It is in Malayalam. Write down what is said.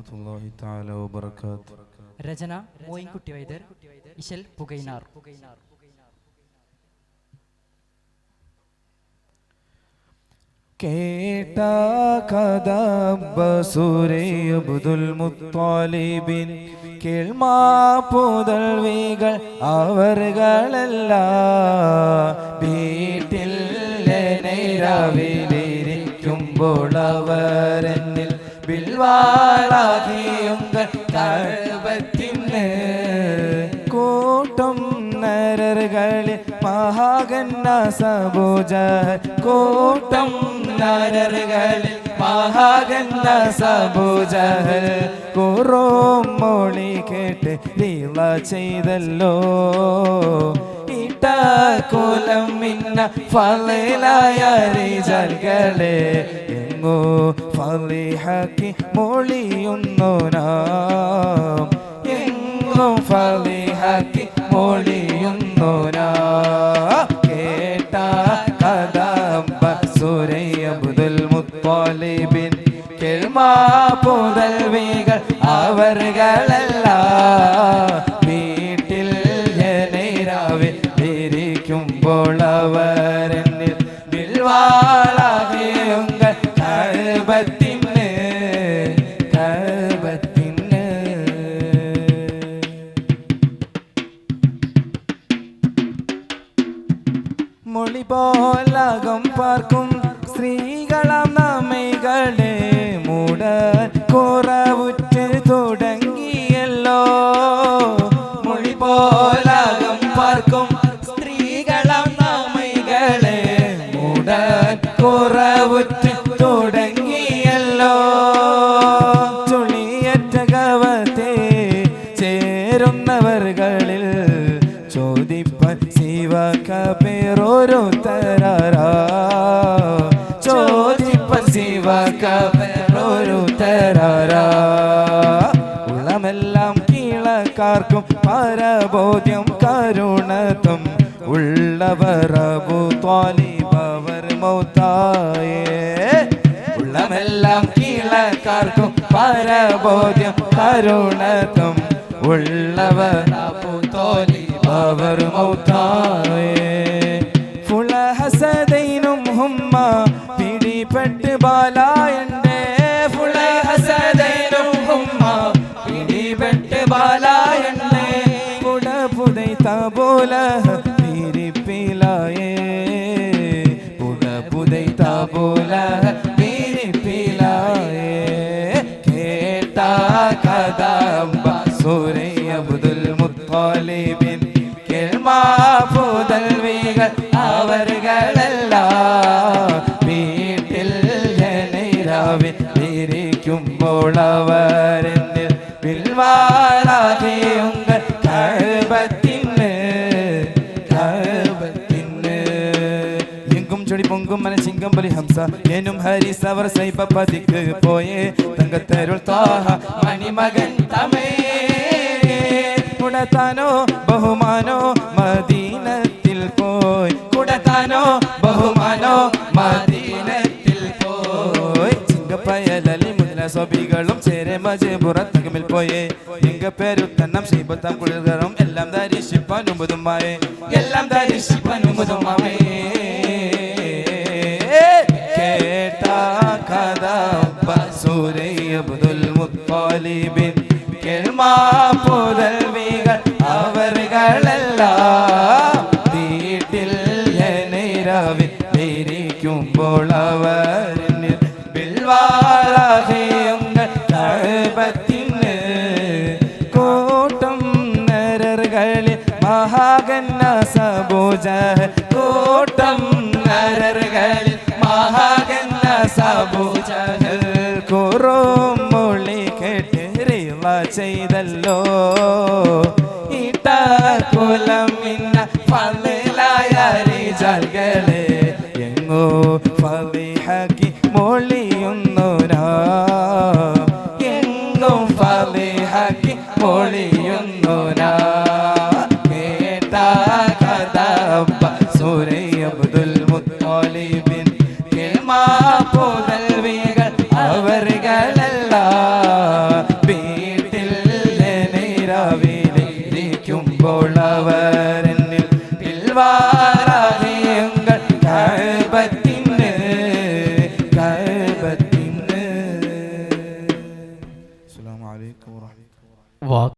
വറഹ്മത്തുള്ളാഹി തആല വബറകാതുഹു. രചന മോയിൻകുട്ടി വൈദ്യർ, ഇശൽ പുകൈനാർ. കേട്ട കഥബസുരേ അബ്ദുൽ മുത്തലിബിൻ കേൾമാ പുതൽവികൾ അവർകളല്ല വീട്ടിൽ രാവിലിരിക്കുമ്പോൾ അവരെന്നിൽ ബിൽവാളാകിയുങ്കൾ കഅബത്തിന് കൂട്ടം നരകളിൽ മഹാഗന്ന സബൂജഹൽ കൂട്ടം നരകളിൽ മഹാഗന്ന സബൂജഹൽ കുറോം മൊഴി കേട്ട് ലീല ചെയ്തല്ലോ ഇട്ട കോലം മിന്ന ഫളലായ റിജാൽകളെ എങ്ങോ ഫളിഹക്കി മൊഴിയുന്നു നാം എങ്ങോ ഫളിഹക്കി മൊഴിയുന്നു നാം കേട്ട കഥബസുരേ അബ്ദുൽ മുത്തലിബിൻ കേൾമാ പുതൽവികൾ അവർകളല്ല വീട്ടിൽ ജനരാവിൽ ഇരിക്കുമ്പോൾ അവരെന്നിൽ ബിൽവാളാകിയുങ്കൾ കഅബത്തിന് കഅബത്തിന് മൊഴി പോലകം പാർക്കും സ്ത്രീകളാം നമ്മൈകളെ മൂടൻ കുറവുറ്റ് തുടങ്ങിയല്ലോ മൊഴി പോലകം പാർക്കും സ്ത്രീകളാം നമ്മൈകളെ മൂടൻ കുറവുറ്റ് തുടങ്ങിയല്ലോ ചുളിയറ്റ കവത്തെ ചേരുന്നവർകളിൽ ചോദിപ്പൻ ശിവക പേരോരുത്തരാ ചോദിപ്പൻ ശിവക പേരോരുത്തരാ ഉള്ളമെല്ലാം കീഴക്കാർക്കും പരബോധ്യം കരുണത്തും ഉള്ളവർ അബൂ ത്വാലിബ് അവർ മൗത്തായേ ഉള്ളമെല്ലാം കീഴക്കാർക്കും പരബോധ്യം കരുണത്തും ഉള്ളവർ അബൂ ത്വാലിബ് അവർ മൗത്തായേ ഫുള ഹസദൈനും ഹുമ്മ പിടിപെട്ട് ബാലായണ്ടേ ഫുള ഹസദൈനും ഹുമ്മ പിടിപെട്ട് ബാലായണ്ടേ പുട പുതൈത പോല പിരിപ്പിലായേ പുട പുതൈത പോല പിരിപ്പിലായേ കേട്ട കഥബസുരേ അബ്ദുൽ മുത്തലിബിൻ കേൾമാ പുതൽവികൾ അവർകളല്ല വീട്ടിൽ ജനരാവിൽ ഇരിക്കുമ്പോൾ അവരെന്നിൽ ബിൽവാളാകിയുങ്കൾ കഅബത്തിന് കഅബത്തിന് എങ്കും ചൊടി പൊങ്കും മനച്ചിങ്കം ബലി ഹംസ എനും ഹരിസ് അവർ സൈബ പതിക്ക് പോയേ തങ്കത്തരുൾ ത്വാഹ മണിമകൻ തമേ കുടത്താനോ ബഹുമാനോ മദീനത്തിൽ പോയി കുടത്താനോ ബഹുമാനോ മദീനത്തിൽ പോയി ചിങ്കപ്പയലി മുതല സ്വബികളും ചേരെ മജബുറത്തകമിൽ പോയേ എങ്ക പേരുത്തന്നം ശീബത്താം കുളിർകറും എല്ലാം ധരിഷിപ്പാനും പുതുമായേ എല്ലാം ധരിഷിപ്പാനും പുതുമാവേ കേട്ട കഥബസുരേ അബ്ദുൽ മുത്തലിബിൻ കേൾമാ പുതൽവികൾ അവർകളല്ല വീട്ടിൽ ജനരാവിൽ ഇരിക്കുമ്പോൾ അവരിൽ ബിൽവാളാകിയുങ്കൾ കഅബത്തിന് കൂട്ടം നരകളിൽ മഹാഗന്ന സബൂജഹൽ കൂട്ടം നരകളിൽ മഹാഗന്ന സബൂജഹൽ കുറോം മൊഴി കേട്ട് ചെയ്തല്ലോ ഇട്ട കുലം മിന്ന ഫളലായ റിജാൽകളെ എങ്ങോ ഫളിഹക്കി മൊഴിയുന്നു നാം എങ്ങോ ഫളിഹക്കി മൊഴിയുന്നു നാം കേട്ട കഥബസുരേ അബ്ദുൽ മുത്തലിബിൻ കേൾമാ പുതൽവികൾ അവർകളല്ല പോകുമ്പോൾ അവരെന്നിൽ പിൽവാറാകെയുങ്ങൾ കഅബത്തിന് കഅബത്തിന്. അസ്സലാമു അലൈക്കും വറഹ്മത്തുള്ളാഹി.